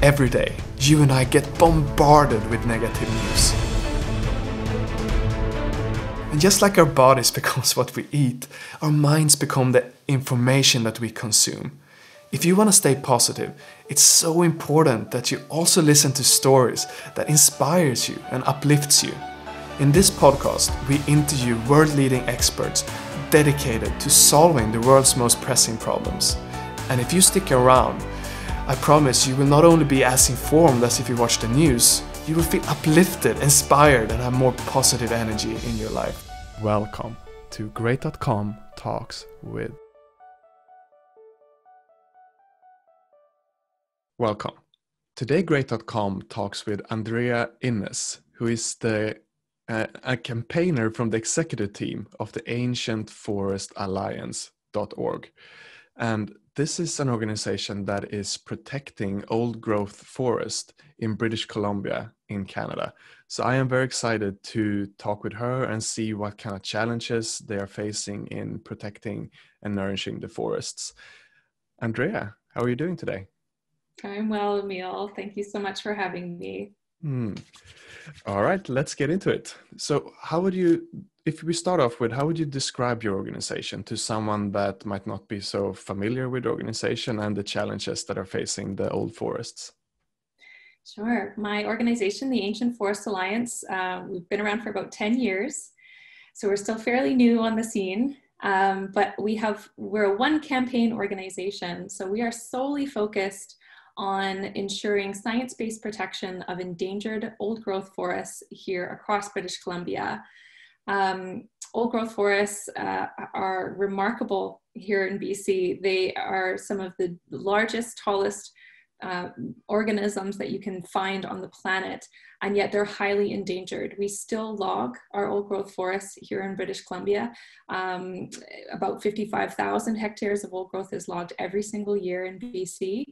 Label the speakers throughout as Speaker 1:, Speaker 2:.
Speaker 1: Every day, you and I get bombarded with negative news. And just like our bodies becomes what we eat, our minds become the information that we consume. If you want to stay positive, it's so important that you also listen to stories that inspires you and uplifts you. In this podcast, we interview world-leading experts dedicated to solving the world's most pressing problems. And if you stick around, I promise you will not only be as informed as if you watch the news, you will feel uplifted, inspired, and have more positive energy in your life. Welcome to Great.com Talks with. Welcome. Today Great.com talks with Andrea Inness, who is a campaigner from the executive team of the Ancient Forest Alliance.org. And this is an organization that is protecting old growth forest in British Columbia in Canada. So I am very excited to talk with her and see what kind of challenges they are facing in protecting and nourishing the forests. Andrea, how are you doing today?
Speaker 2: I'm well, Emil. Thank you so much for having me.
Speaker 1: All right, let's get into it. So if we start off with, how would you describe your organization to someone that might not be so familiar with the organization and the challenges that are facing the old forests?
Speaker 2: Sure. My organization, the Ancient Forest Alliance, we've been around for about 10 years. So we're still fairly new on the scene, but we're a one campaign organization. So we are solely focused on ensuring science-based protection of endangered old growth forests here across British Columbia. Old growth forests are remarkable here in BC. They are some of the largest, tallest organisms that you can find on the planet, and yet they're highly endangered. We still log our old growth forests here in British Columbia. About 55,000 hectares of old growth is logged every single year in BC,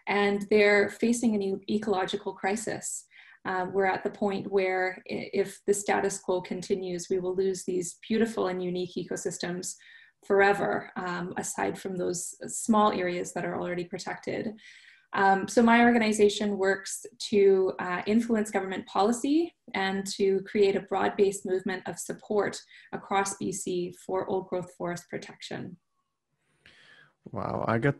Speaker 2: and they're facing an ecological crisis. We're at the point where if the status quo continues, we will lose these beautiful and unique ecosystems forever, aside from those small areas that are already protected. So my organization works to influence government policy and to create a broad-based movement of support across BC for old growth forest protection.
Speaker 1: Wow, I got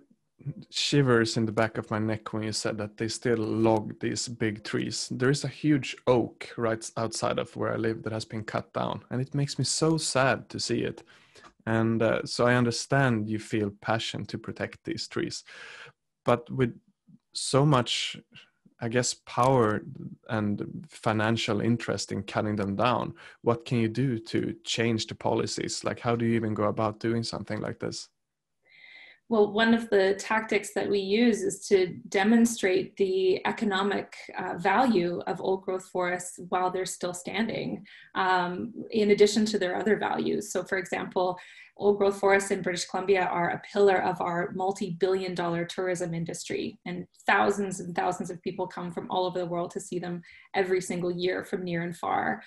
Speaker 1: shivers in the back of my neck when you said that they still log these big trees. There is a huge oak right outside of where I live that has been cut down, and it makes me so sad to see it. And so I understand you feel passion to protect these trees, but with so much, I guess, power and financial interest in cutting them down, what can you do to change the policies? Like, how do you even go about doing something like this?
Speaker 2: Well, one of the tactics that we use is to demonstrate the economic value of old growth forests while they're still standing, in addition to their other values. So for example, old growth forests in British Columbia are a pillar of our multi-billion-dollar tourism industry, and thousands of people come from all over the world to see them every single year from near and far.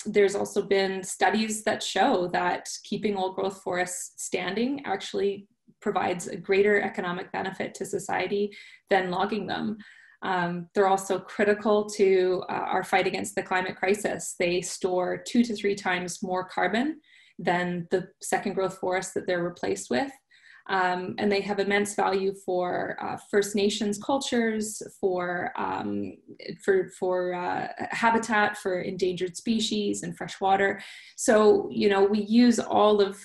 Speaker 2: There's also been studies that show that keeping old growth forests standing actually provides a greater economic benefit to society than logging them. They're also critical to our fight against the climate crisis. They store 2 to 3 times more carbon than the second growth forests that they're replaced with. And they have immense value for First Nations cultures, for habitat for endangered species and fresh water. So, you know, we use all of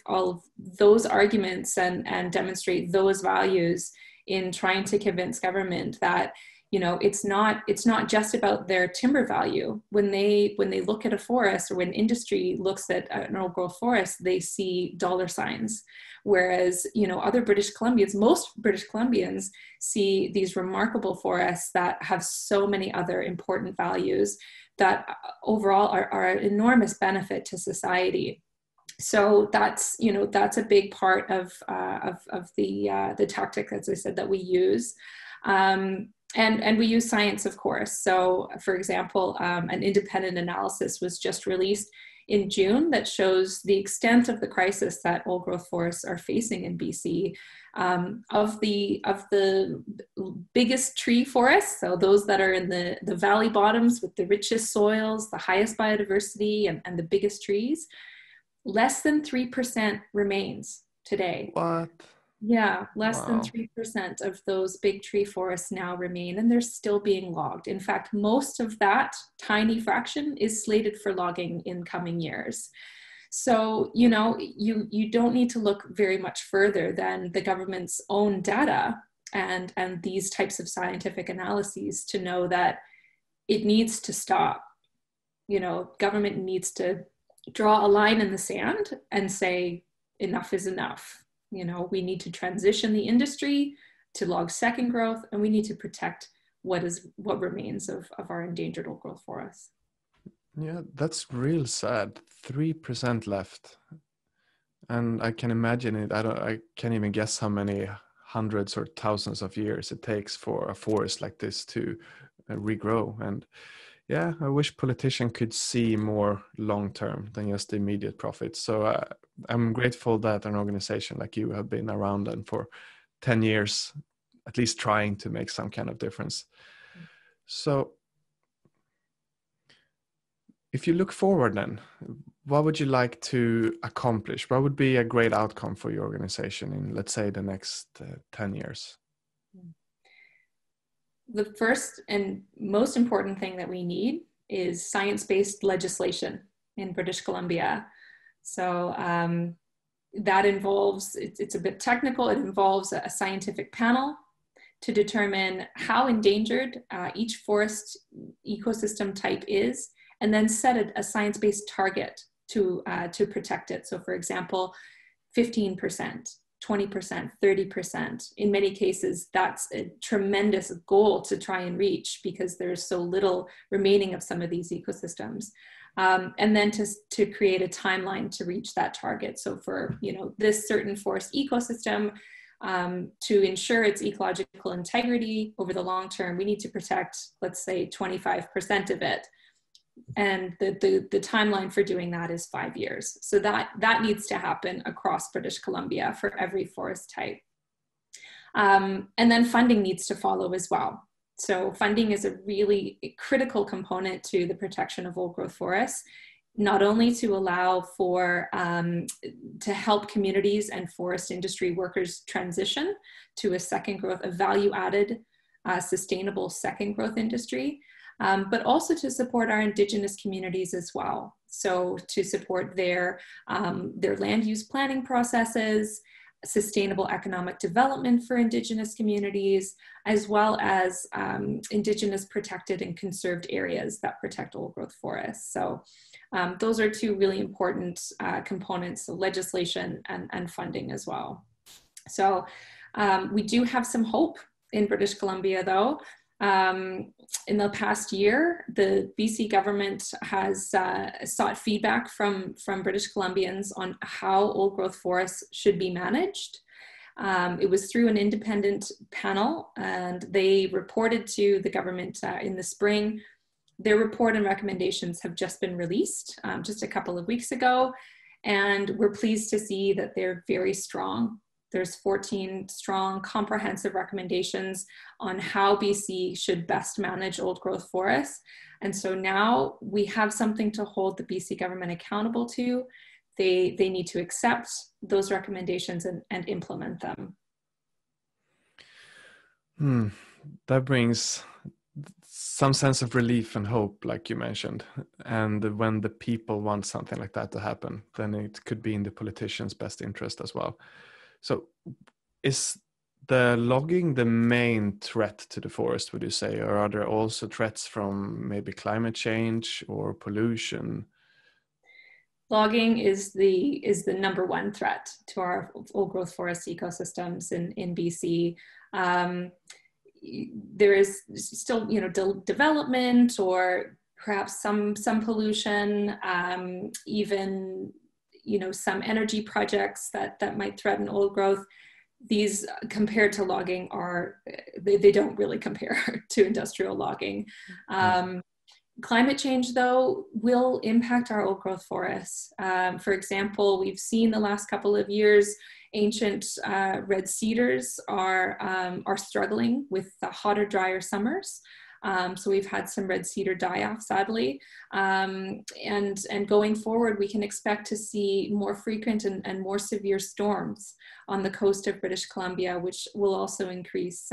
Speaker 2: those arguments and demonstrate those values in trying to convince government that, you know, it's not just about their timber value. When they look at a forest, or when industry looks at an old growth forest, they see dollar signs. Whereas, you know, most British Columbians see these remarkable forests that have so many other important values that overall are an enormous benefit to society. So that's a big part of the tactic, as I said, that we use. And we use science, of course. So, for example, an independent analysis was just released in June that shows the extent of the crisis that old growth forests are facing in BC. Of the biggest tree forests, so those that are in the valley bottoms with the richest soils, the highest biodiversity, and the biggest trees, less than 3% remains today.
Speaker 1: What?
Speaker 2: Yeah, less than
Speaker 1: Wow.
Speaker 2: 3% of those big tree forests now remain, and they're still being logged. In fact, most of that tiny fraction is slated for logging in coming years. So, you know, you don't need to look very much further than the government's own data and these types of scientific analyses to know that it needs to stop. You know, government needs to draw a line in the sand and say, enough is enough. You know, we need to transition the industry to log second growth, and we need to protect what remains of our endangered old growth forests.
Speaker 1: Yeah, that's real sad. 3% left. And I can imagine it. I can't even guess how many hundreds or thousands of years it takes for a forest like this to regrow. And yeah, I wish politicians could see more long term than just the immediate profits. So I'm grateful that an organization like you have been around and for 10 years, at least trying to make some kind of difference. So if you look forward then, what would you like to accomplish? What would be a great outcome for your organization in, let's say, the next 10 years?
Speaker 2: The first and most important thing that we need is science-based legislation in British Columbia. So that involves, it's a bit technical, it involves a scientific panel to determine how endangered each forest ecosystem type is, and then set a science-based target to protect it. So for example, 15%. 20%, 30%. In many cases, that's a tremendous goal to try and reach because there's so little remaining of some of these ecosystems. And then to create a timeline to reach that target. So for, you know, this certain forest ecosystem, to ensure its ecological integrity over the long term, we need to protect, let's say, 25% of it. And the timeline for doing that is 5 years. So that needs to happen across British Columbia for every forest type. And then funding needs to follow as well. So funding is a really critical component to the protection of old growth forests, not only to allow for, to help communities and forest industry workers transition to a second growth, a value added, sustainable second growth industry, but also to support our Indigenous communities as well. So to support their land use planning processes, sustainable economic development for Indigenous communities, as well as Indigenous protected and conserved areas that protect old growth forests. So those are two really important components, so legislation and funding as well. So we do have some hope in British Columbia though. In the past year, the BC government has sought feedback from British Columbians on how old growth forests should be managed. It was through an independent panel, and they reported to the government in the spring. Their report and recommendations have just been released just a couple of weeks ago, and we're pleased to see that they're very strong. There's 14 strong, comprehensive recommendations on how BC should best manage old growth forests. And so now we have something to hold the BC government accountable to. They need to accept those recommendations and implement them.
Speaker 1: That brings some sense of relief and hope, like you mentioned. And when the people want something like that to happen, then it could be in the politicians' best interest as well. So is the logging the main threat to the forest, would you say, or are there also threats from maybe climate change or pollution?
Speaker 2: Logging is the number one threat to our old growth forest ecosystems in BC. There is still, you know, development or perhaps some pollution, even, you know, some energy projects that might threaten old growth. these compared to logging they don't really compare to industrial logging. Climate change, though, will impact our old growth forests. For example, we've seen the last couple of years, ancient red cedars are struggling with the hotter, drier summers. So we've had some red cedar die off, sadly. And going forward, we can expect to see more frequent and more severe storms on the coast of British Columbia, which will also increase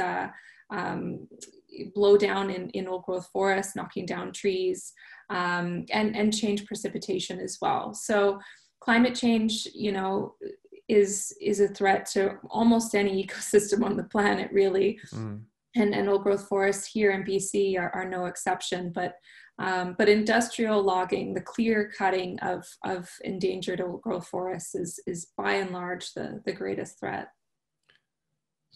Speaker 2: blow down in old growth forests, knocking down trees, and change precipitation as well. So climate change, you know, is a threat to almost any ecosystem on the planet, really. And old growth forests here in BC are no exception. But industrial logging, the clear cutting of endangered old growth forests is by and large the greatest threat.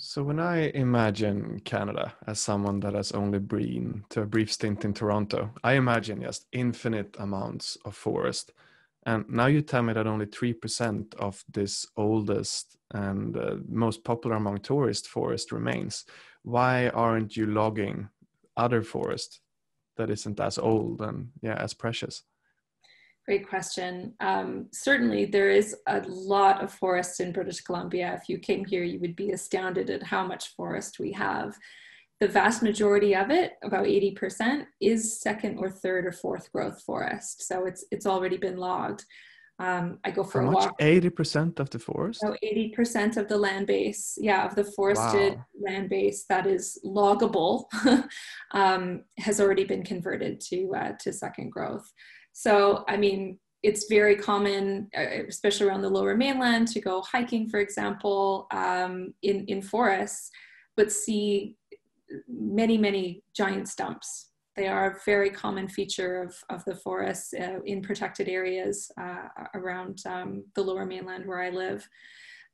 Speaker 1: So when I imagine Canada as someone that has only been to a brief stint in Toronto, I imagine just infinite amounts of forest. And now you tell me that only 3% of this oldest and most popular among tourist forest remains. Why aren't you logging other forest that isn't as old and as precious?
Speaker 2: Great question. Certainly, there is a lot of forest in British Columbia. If you came here, you would be astounded at how much forest we have. The vast majority of it, about 80%, is second or third or fourth growth forest. So it's already been logged. I go for a walk.
Speaker 1: 80% of the forest?
Speaker 2: So 80% of the land base, of the forested land base that is loggable has already been converted to second growth. So, I mean, it's very common, especially around the Lower Mainland, to go hiking, for example, in forests, but see many, many giant stumps. They are a very common feature of the forests in protected areas around the Lower Mainland where I live.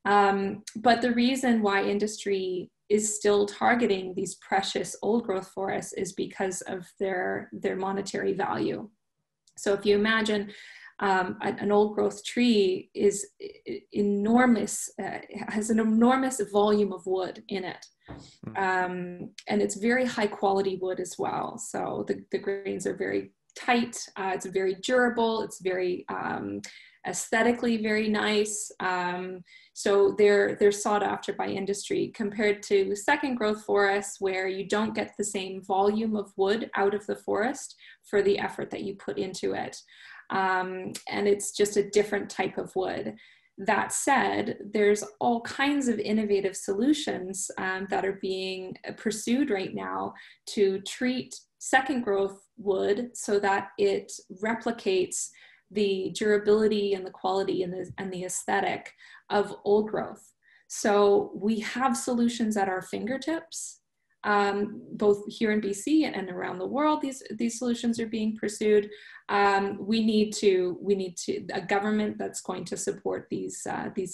Speaker 2: But the reason why industry is still targeting these precious old growth forests is because of their monetary value. So if you imagine an old growth tree is enormous, has an enormous volume of wood in it. And it's very high quality wood as well. So the grains are very tight, it's very durable, it's very aesthetically very nice. So they're sought after by industry compared to second growth forests where you don't get the same volume of wood out of the forest for the effort that you put into it. And it's just a different type of wood. That said, there's all kinds of innovative solutions that are being pursued right now to treat second growth wood so that it replicates the durability and the quality and the aesthetic of old growth. So we have solutions at our fingertips, both here in BC and around the world. These solutions are being pursued. We need a government that's going to support these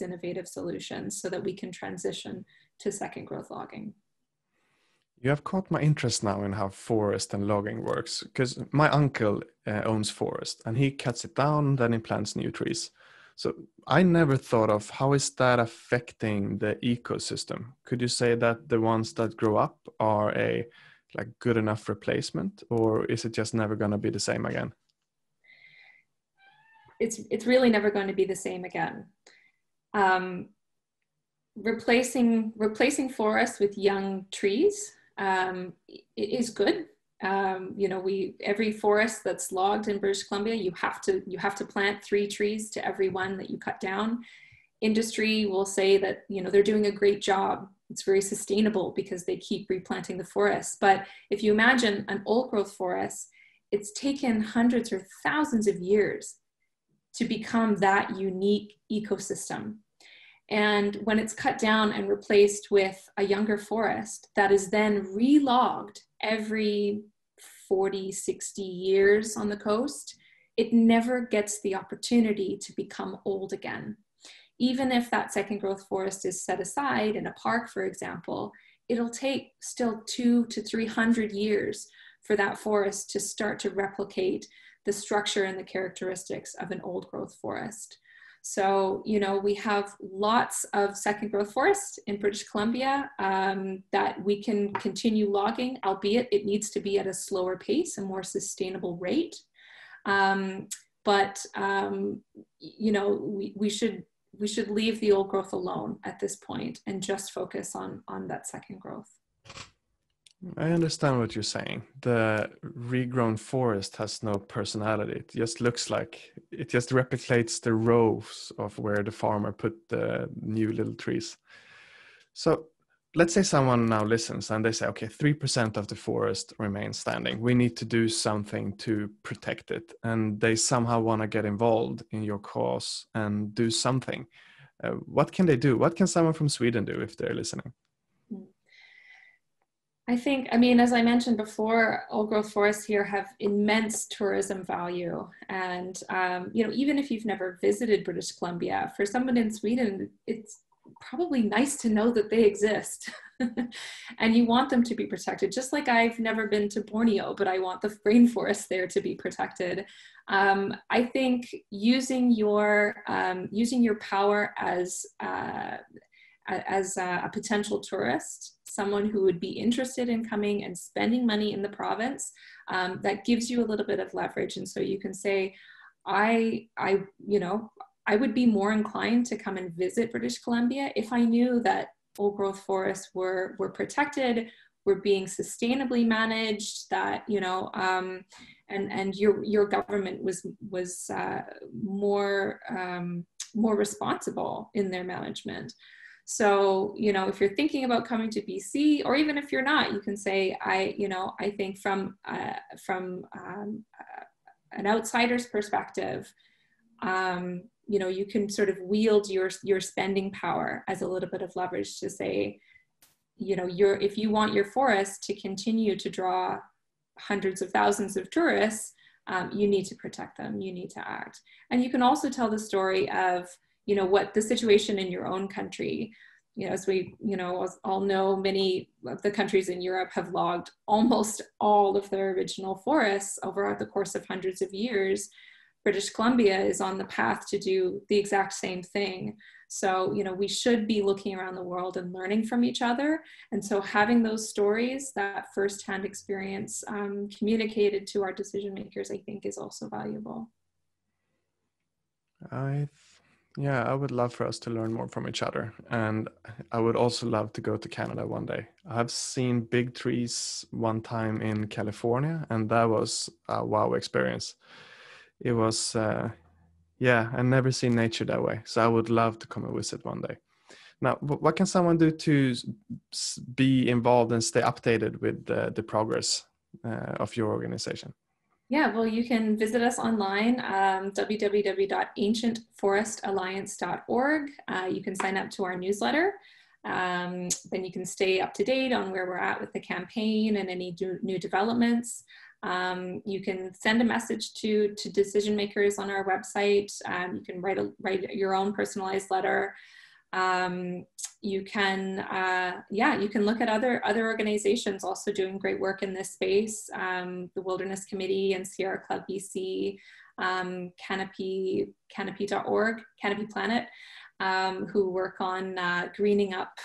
Speaker 2: innovative solutions so that we can transition to second growth logging.
Speaker 1: You have caught my interest now in how forest and logging works, because my uncle owns forest and he cuts it down, then he plants new trees. So I never thought of how is that affecting the ecosystem. Could you say that the ones that grow up are a good enough replacement, or is it just never going to be the same again?
Speaker 2: It's really never going to be the same again. Replacing forests with young trees is good. Every forest that's logged in British Columbia, you have to plant 3 trees to every one that you cut down. Industry will say that, they're doing a great job. It's very sustainable because they keep replanting the forest. But if you imagine an old growth forest, it's taken hundreds or thousands of years to become that unique ecosystem. And when it's cut down and replaced with a younger forest that is then re-logged every 40, 60 years on the coast, it never gets the opportunity to become old again. Even if that second growth forest is set aside in a park, for example, it'll take still 200 to 300 years for that forest to start to replicate the structure and the characteristics of an old growth forest. So, we have lots of second growth forest in British Columbia that we can continue logging, albeit it needs to be at a slower pace, a more sustainable rate. But we should leave the old growth alone at this point and just focus on that second growth.
Speaker 1: I understand what you're saying. The regrown forest has no personality. It just looks like it just replicates the rows of where the farmer put the new little trees. So let's say someone now listens and they say, okay, 3% of the forest remains standing. We need to do something to protect it. And they somehow want to get involved in your cause and do something. What can they do? What can someone from Sweden do if they're listening?
Speaker 2: I mean, as I mentioned before, old growth forests here have immense tourism value. And, even if you've never visited British Columbia, for someone in Sweden, it's probably nice to know that they exist. And you want them to be protected, just like I've never been to Borneo, but I want the rainforest there to be protected. I think using your power as a potential tourist, someone who would be interested in coming and spending money in the province, that gives you a little bit of leverage. And so you can say, I would be more inclined to come and visit British Columbia if I knew that old growth forests were protected, were being sustainably managed, that, and your government was more responsible in their management. So, if you're thinking about coming to BC, or even if you're not, you can say, I think from an outsider's perspective, you can sort of wield your spending power as a little bit of leverage to say, if you want your forest to continue to draw hundreds of thousands of tourists, you need to protect them, you need to act. And you can also tell the story of, what the situation in your own country, as we, all know, many of the countries in Europe have logged almost all of their original forests over the course of hundreds of years. British Columbia is on the path to do the exact same thing. So, we should be looking around the world and learning from each other. And so having those stories, that firsthand experience communicated to our decision makers, I think is also valuable.
Speaker 1: I would love for us to learn more from each other. And I would also love to go to Canada one day. I've seen big trees one time in California, and that was a wow experience. It was, I've never seen nature that way. So I would love to come and visit one day. Now, what can someone do to be involved and stay updated with the progress of your organization?
Speaker 2: Yeah, well, you can visit us online, www.ancientforestalliance.org. You can sign up to our newsletter. Then you can stay up to date on where we're at with the campaign and any new developments. You can send a message to decision makers on our website. You can write your own personalized letter. You can look at other organizations also doing great work in this space. The Wilderness Committee and Sierra Club BC, Canopy.org, Canopy Planet, who work on greening up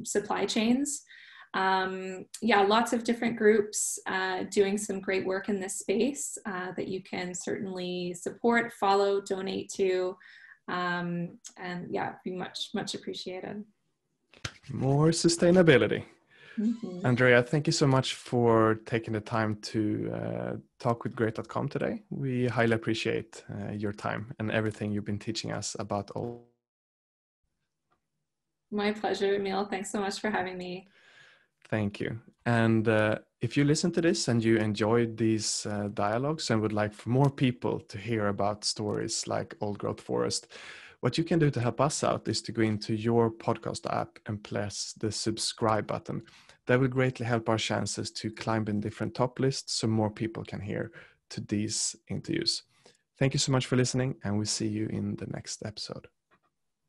Speaker 2: supply chains. Lots of different groups doing some great work in this space that you can certainly support, follow, donate to. Be much appreciated.
Speaker 1: More sustainability.
Speaker 2: Mm-hmm.
Speaker 1: Andrea, thank you so much for taking the time to talk with Great.com today. We highly appreciate your time and everything you've been teaching us about all.
Speaker 2: My pleasure, Emil. Thanks so much for having me.
Speaker 1: Thank you. And if you listen to this and you enjoyed these dialogues and would like for more people to hear about stories like Old Growth Forest, what you can do to help us out is to go into your podcast app and press the subscribe button. That will greatly help our chances to climb in different top lists so more people can hear to these interviews. Thank you so much for listening, and we'll see you in the next episode.